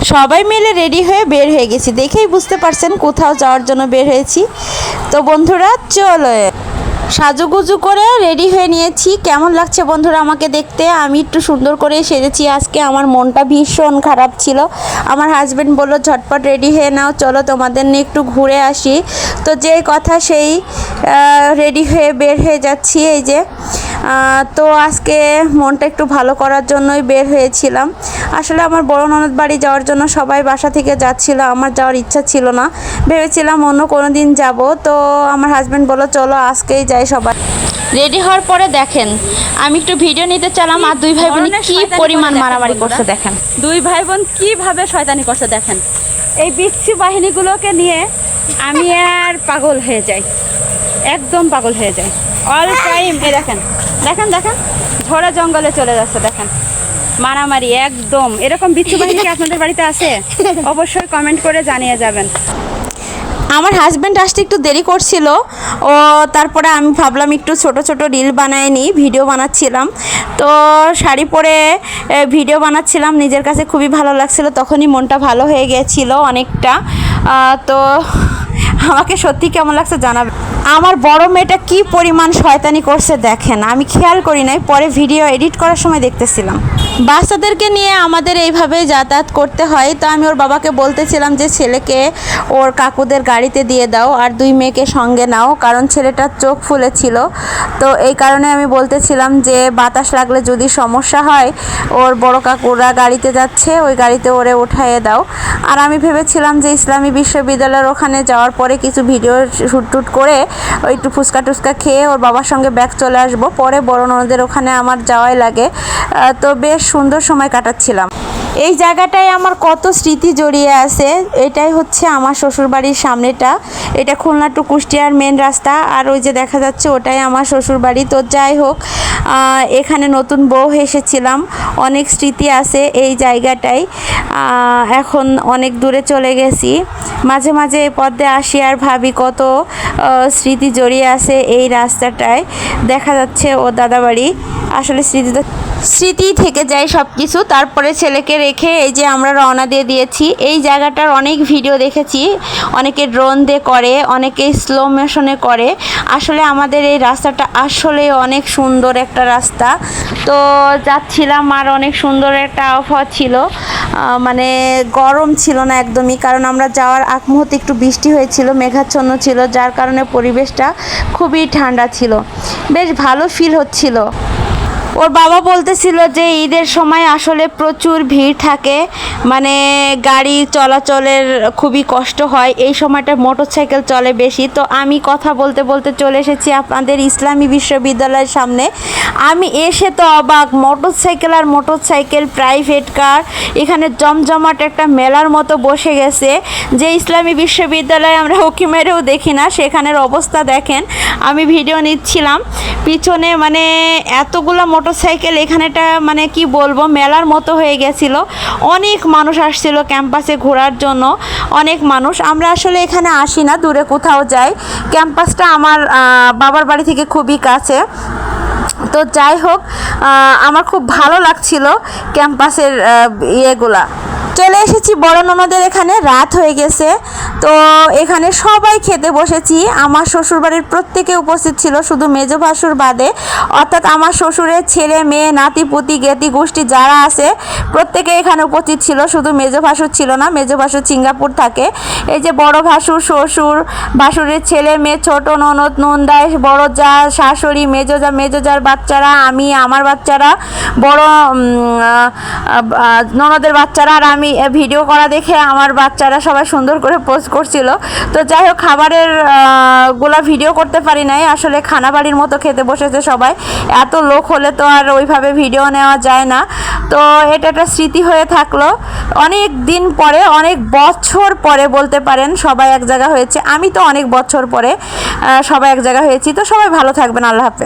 সবাই মিলে রেডি হয়ে বের হয়ে গেছি, দেখেই বুঝতে পারছেন কোথাও যাওয়ার জন্য বের হয়েছি। তো বন্ধুরা চলো, সাজুগুজু করে রেডি হয়ে নিয়েছি। কেমন লাগছে বন্ধুরা আমাকে দেখতে? আমি একটু সুন্দর করে সেজেছি আজকে। আমার মনটা ভীষণ খারাপ ছিল। আমার হাজব্যান্ড বলল ঝটপট রেডি হয়ে নাও, চলো তোমাদের নিয়ে একটু ঘুরে আসি। তো যে কথা সেই রেডি হয়ে বের হয়ে যাচ্ছি। এই যে তো আজকে মনটা একটু ভালো করার জন্যই বের হয়েছিলাম। আসলে আমার বড় ননদ বাড়ি যাওয়ার জন্য সবাই বাসা থেকে যাচ্ছিল, আমার যাওয়ার ইচ্ছা ছিল না। ভেবেছিলাম অন্য কোনো দিন যাব। তো আমার হাজব্যান্ড বলল চলো আজকেই যাই সবাই। রেডি হওয়ার পরে দেখেন আমি একটু ভিডিও নিতে চালাম, আর দুই ভাই বোন কি পরিমাণ মারামারি করছে দেখেন। দুই ভাই বোন কীভাবে শয়তানি করছে দেখেন। এই বিচ্ছু বাহিনীগুলোকে নিয়ে আমি আর পাগল হয়ে যাই, একদম পাগল হয়ে যাই অল টাইম। এ দেখেন দেখেন দেখেন ঝড়ে জঙ্গলে চলে যাচ্ছে দেখেন, মারামারি একদম। এরকম বিচ্ছু বাহিনী কি আপনাদের বাড়িতে আছে? অবশ্যই কমেন্ট করে জানিয়ে যাবেন। আমার হাজব্যান্ড আসতে একটু দেরি করছিল, ও তারপরে আমি ভাবলাম একটু ছোট ছোট রিল বানায় নিই, ভিডিও বানাচ্ছিলাম। তো শাড়ি পরে ভিডিও বানাচ্ছিলাম, নিজের কাছে খুবই ভালো লাগছিল। তখনই মনটা ভালো হয়ে গিয়েছিল অনেকটা। তো আমাকে সত্যি কেমন লাগছে জানাবে। আমার বড় মেয়েটা কি পরিমাণ শয়তানি করছে দেখেন, আমি খেয়াল করি নাই, পরে ভিডিও এডিট করার সময় দেখতেছিলাম। বাচ্চাদেরকে নিয়ে আমাদের এইভাবে যাতায়াত করতে হয়। তো আমি ওর বাবাকে বলতেছিলাম যে ছেলেকে ওর কাকুদের গাড়িতে দিয়ে দাও, আর দুই মেয়েকে সঙ্গে নাও, কারণ ছেলেটার চোখ ফুলেছিল। তো এই কারণে আমি বলতেছিলাম যে বাতাস লাগলে যদি সমস্যা হয়, ওর বড় কাকুরা গাড়িতে যাচ্ছে, ওই গাড়িতে ওরে উঠাইয়ে দাও। আর আমি ভেবেছিলাম যে ইসলামী বিশ্ববিদ্যালয়ের ওখানে যাওয়ার পরে কিছু ভিডিও শ্যুট টুট করে ওই একটু ফুচকা টুচকা খেয়ে ওর বাবার সঙ্গে ব্যাক চলে আসবো, পরে বড় ননদের ওখানে আমার যাওয়াই লাগে। তো বেশ সুন্দর সময় কাটাচ্ছিলাম। এই জায়গাটায় আমার কত স্মৃতি জড়িয়ে আছে। এটাই হচ্ছে আমার শ্বশুরবাড়ির সামনেটা, এটা খুলনা টু কুষ্টিয়ার মেন রাস্তা, আর ওই যে দেখা যাচ্ছে ওটাই আমার শ্বশুরবাড়ি। তো যাই হোক, এখানে নতুন বউ এসেছিলাম, অনেক স্মৃতি আছে এই জায়গাটায়। এখন অনেক দূরে চলে গেছি, মাঝে মাঝে এই পথে আসি আর ভাবি কত স্মৃতি জড়িয়ে আছে এই রাস্তাটায়। দেখা যাচ্ছে ও দাদাবাড়ি, আসলে স্মৃতি থেকে যায় সব কিছু। তারপরে ছেলেকে রেখে এই যে আমরা রওনা দিয়ে দিয়েছি। এই জায়গাটার অনেক ভিডিও দেখেছি, অনেকে ড্রোন দিয়ে করে, অনেকে স্লো মোশনে করে। আসলে আমাদের এই রাস্তাটা আসলে অনেক সুন্দর একটা রাস্তা। তো যাচ্ছিলাম, আর অনেক সুন্দর একটা আবহাওয়া ছিল, মানে গরম ছিল না একদমই, কারণ আমরা যাওয়ার আগ মুহূর্তে একটু বৃষ্টি হয়েছিল, মেঘাচ্ছন্ন ছিল, যার কারণে পরিবেশটা খুবই ঠান্ডা ছিল, বেশ ভালো ফিল হচ্ছিল। ওর বাবা বলতেছিল যে ঈদের সময় আসলে প্রচুর ভিড় থাকে, মানে গাড়ি চলাচলের খুবই কষ্ট হয়, এই সময়টা মোটরসাইকেল চলে বেশি। তো আমি কথা বলতে বলতে চলে এসেছি আপনাদের ইসলামী বিশ্ববিদ্যালয়ের সামনে। আমি এসে তো অবাক, মোটরসাইকেল আর মোটরসাইকেল, প্রাইভেট কার, এখানে জমজমাট একটা মেলার মতো বসে গেছে। যে ইসলামী বিশ্ববিদ্যালয়ে আমরা উঁকি মেরেও দেখি না, সেখানের অবস্থা দেখেন। আমি ভিডিও নিচ্ছিলাম, পিছনে মানে এতগুলো মোটরসাইকেল, এখানেটা মানে কি বলবো, মেলার মতো হয়ে গেছিল। অনেক মানুষ আসছিল ক্যাম্পাসে ঘোরার জন্য, অনেক মানুষ। আমরা আসলে এখানে আসি না, দূরে কোথাও যাই। ক্যাম্পাসটা আমার বাবার বাড়ি থেকে খুবই কাছে। তো যাই হোক, আমার খুব ভালো লাগছিল ক্যাম্পাসের ইয়েগুলা। চলে এসেছি বড় ননদের এখানে, রাত হয়ে গেছে। তো এখানে সবাই খেতে বসেছি, আমার শ্বশুরবাড়ির প্রত্যেকে উপস্থিত ছিল, শুধু মেজো ভাসুর বাদে। অর্থাৎ আমার শ্বশুরের ছেলে মেয়ে নাতি পুতি জ্ঞাতি গোষ্ঠী যারা আছে প্রত্যেকে এখানে উপস্থিত ছিল, শুধু মেজো ভাসুর ছিল না। মেজো ভাসুর সিঙ্গাপুর থাকে। এই যে বড় ভাসুর, শ্বশুর, ভাসুরের ছেলে মেয়ে, ছোট ননদ, নন্দাই, বড় যা, শাশুড়ি, মেজো যার বাচ্চারা, আমি, আমার বাচ্চারা, বড় ননদের বাচ্চারা, আর আমি ভিডিও করা দেখে আমার বাচ্চারা সবাই সুন্দর করে পোস্ট করছিল। তো যাই হোক, খাবারের গুলা ভিডিও করতে পারি নাই, আসলে খানাবাড়ির মতো খেতে বসেছে সবাই। এত লোক হলে তো আর ওইভাবে ভিডিও নেওয়া যায় না। তো এটা একটা স্মৃতি হয়ে থাকলো। অনেক দিন পরে, অনেক বছর পরে বলতে পারেন সবাই এক জায়গা হয়েছে। আমি তো অনেক বছর পরে সবাই এক জায়গা হয়েছি। তো সবাই ভালো থাকবেন, আল্লাহ হাফেজ।